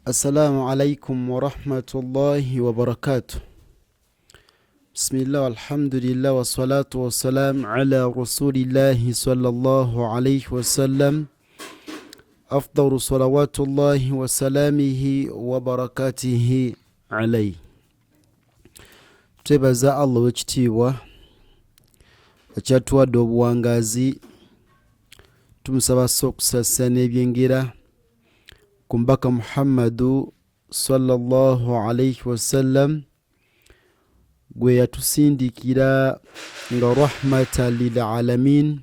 السلام عليكم ورحمة الله وبركاته. بسم الله والحمد لله والصلاة والسلام على رسول الله صلى الله عليه وسلم. أفضل صلوات الله وسلامه وبركاته عليه. Twebaza Allah w'ekitiibwa ekyatuwadde obuwangazi, tumusaba okusasa n'ebyengera ku mbaka Muhammadu sallallahu alayhi wasallam, gwe yatusindikira nga rahmatan lil alamin,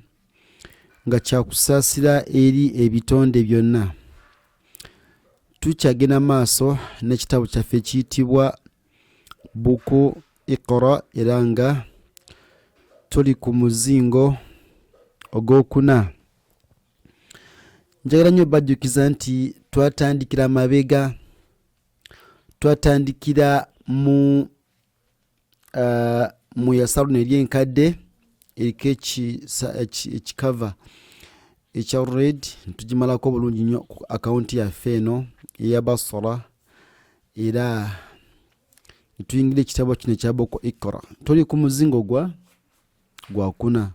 nga kyakusaasira eri ebitonde byonna. Tukyagenda maaso n'ekitabo kyaffe ekiyitibwa buku Iqra, era nga tuli ku muzingo ogwokuna. Njagala nnyo bajjukiza nti twatandikira mabega, twatandikira mu yasaluna ery'enkadde eriko ekikava ekya red. Tugimalako bulungi nnyo ku akawunti yaffe eno eya Basra, era tuyingira ekitabo kino ekya buku Iqra. Tuli ku muzingo gwakuna.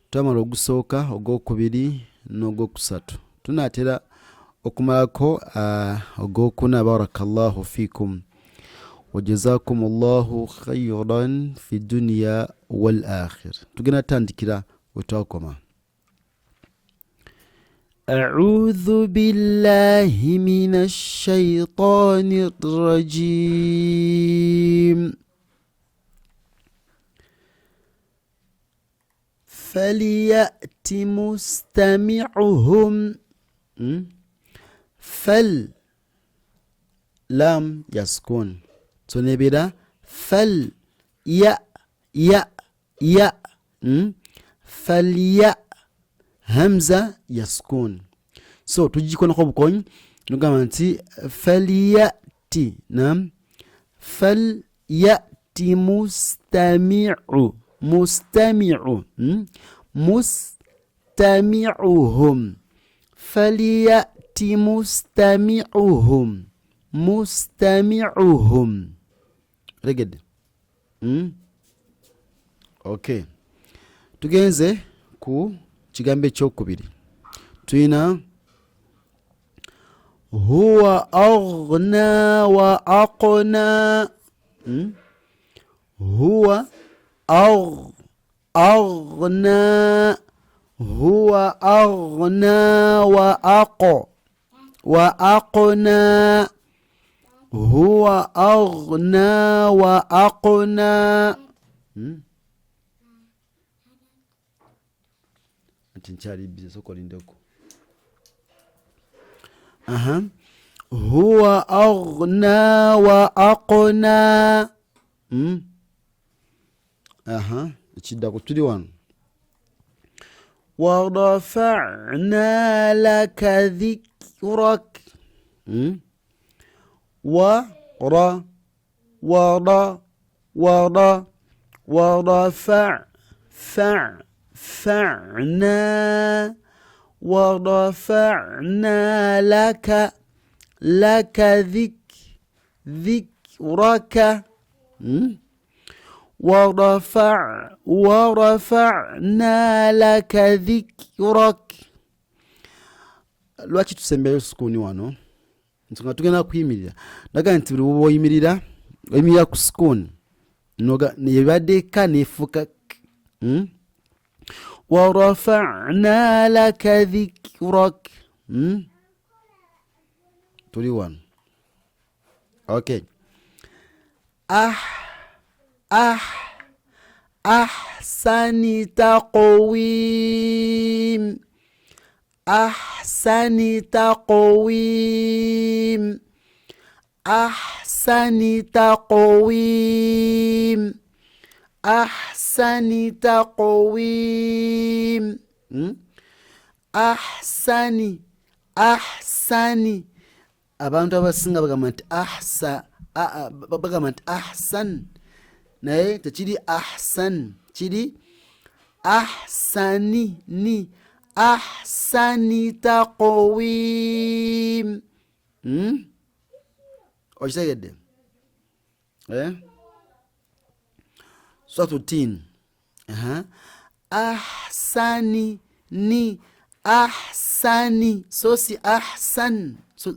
Twamala ogusooka, ogwokubiri n'ogwokusatu. Tunaatera okumalako ogwokuna. Barakallahu fikum wa jazakumullahu khayran fi dunya wal akhir. Tugenda tandikira wetwakoma. أعوذ بالله من الشيطان الرجيم. فليأت مستمعهم فل لام يسكن تنبدا فل يا فليأ همزة يسكن. So tujikona kwa bukonyi nugamba nti faliyati, nam falyati mustami'u mustami'uhum faliyati mustami'uhum reged. Okay, tugenze ku kigambo ekyokubiri. Tuyina huwa aghna wa aqna. Huwa aghna, huwa aghna wa aqna, huwa aghna wa aqna. Tinchali bize sokolindeko. Huwa aghna wa aqna. Ekidda ku tuli wano. Wa rafa'na laka dhikrak. Wa rafa'na ورفعنا لك ذكرك. ورفعنا لك ذكرك. Lwaki tusembeyo sukuni wano? Nsonga tugenda kuyimirira. Ndaga nti buli woyimirira oyimirira ku sukuni yebadde ka nefuka. ورفعنا لك ذكرك. تولي وان. اوكي. احسن تقويم. احسن تقويم. احسن تقويم. أحسن تقويم. أحسن abantu abasinga bagamba nti bagamba nti ahsan, naye tekiri ahsan, kiri ahsani ni ahsani taqwim. okitegedde suratu tin ahsani ni ahsani so si ahsan so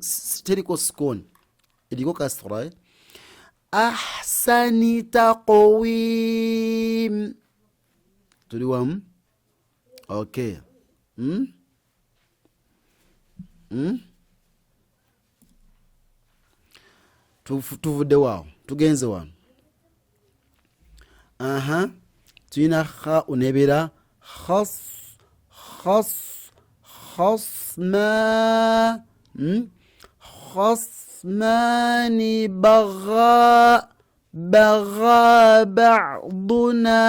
teriko sukun iliko kasra ahsani taqwim tuli wamu okay tuvudde waawo tugenze wano tuyina kha unebeera khasmani bagha ba'duna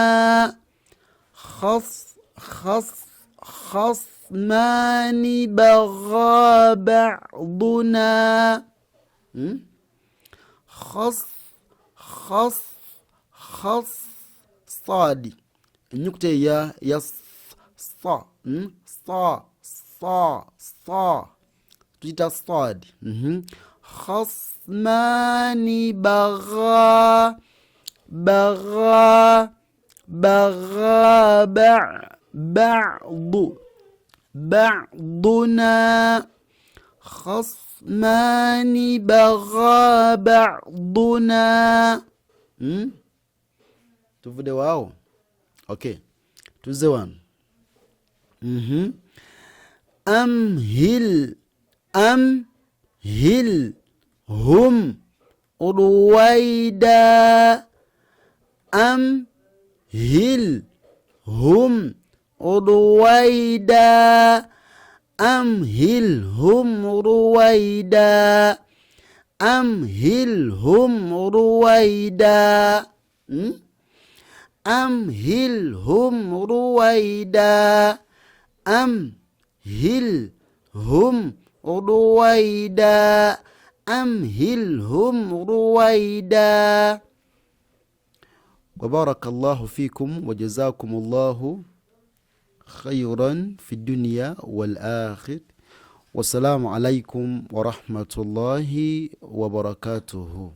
خصمان بغى بعضنا خص صاد النكتة يا صا تجد الصاد خصمان بغى بعضنا خصمان بغى بعضنا tuvude wao okay tuzewan amhil hum ruwaida amhil hum ruwaida أمهلهم رويدا أمهلهم رويدا أمهلهم رويدا أمهلهم رويدا أمهلهم رويدا وبارك الله فيكم وجزاكم الله خيرا في الدنيا والآخر والسلام عليكم ورحمة الله وبركاته.